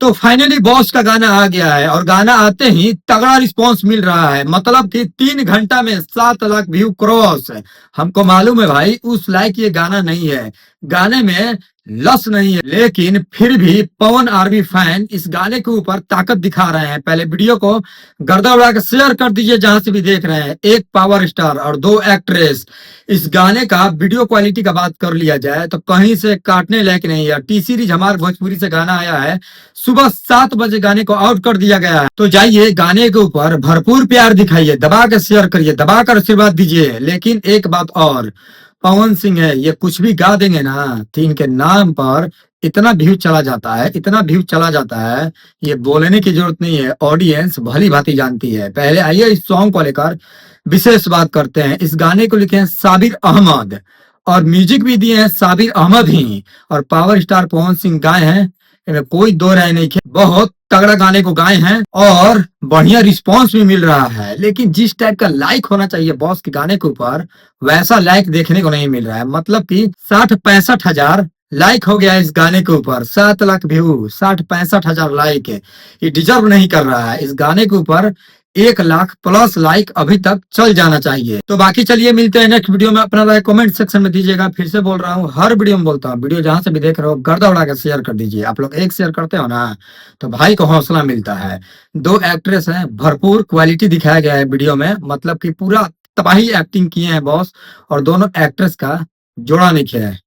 तो finally boss का गाना आ गया है और गाना आते ही तगड़ा रिस्पांस मिल रहा है। मतलब कि 3 घंटा में 7 लाख व्यू क्रॉस है। हमको मालूम है भाई उस लायक ये गाना नहीं है, गाने में लस नहीं है, लेकिन फिर भी पवन आर्मी फैन इस गाने के ऊपर ताकत दिखा रहे हैं। पहले वीडियो को गर्दा उड़ा के शेयर कर दीजिए जहां से भी देख रहे हैं। एक पावर स्टार और 2 एक्ट्रेस। इस गाने का वीडियो क्वालिटी का बात कर लिया जाए तो कहीं से काटने लायक नहीं है। टी सीरीज हमारे भोजपुरी से गाना आया है, सुबह 7 बजे गाने को आउट कर दिया गया है। तो जाइए गाने के ऊपर भरपूर प्यार दिखाइए, दबा कर शेयर करिए, दबा कर आशीर्वाद दीजिए। लेकिन एक बात और, पवन सिंह है ये कुछ भी गा देंगे ना तो इनके नाम पर इतना व्यू चला जाता है, इतना व्यू चला जाता है, ये बोलने की जरूरत नहीं है। ऑडियंस भली भांति जानती है। पहले आइए इस सॉन्ग को लेकर विशेष बात करते हैं। इस गाने को लिखे हैं साबिर अहमद और म्यूजिक भी दिए हैं साबिर अहमद ही, और पावर स्टार पवन सिंह गाए हैं, इनमें कोई दो राय नहीं है। बहुत तगड़ा गाने को गाए हैं और बढ़िया रिस्पांस भी मिल रहा है। लेकिन जिस टाइप का लाइक होना चाहिए बॉस के गाने के ऊपर, वैसा लाइक देखने को नहीं मिल रहा है। मतलब कि 60-65 हजार लाइक हो गया इस गाने के ऊपर। 7 लाख व्यू, 60-65 हजार लाइक है, ये डिजर्व नहीं कर रहा है। इस गाने के ऊपर 1 लाख प्लस लाइक अभी तक चल जाना चाहिए। तो बाकी चलिए मिलते हैं नेक्स्ट वीडियो में। अपना राय कमेंट सेक्शन में दीजिएगा। फिर से बोल रहा हूँ, हर वीडियो में बोलता हूँ, वीडियो जहां से भी देख रहे हो गर्दा उड़ा के शेयर कर दीजिए। आप लोग एक शेयर करते हो ना तो भाई को हौसला मिलता है। 2 एक्ट्रेस हैं, भरपूर क्वालिटी दिखाया गया है वीडियो में। मतलब कि पूरा तबाही एक्टिंग किए हैं बॉस, और दोनों एक्ट्रेस का जोड़ा नहीं किया है।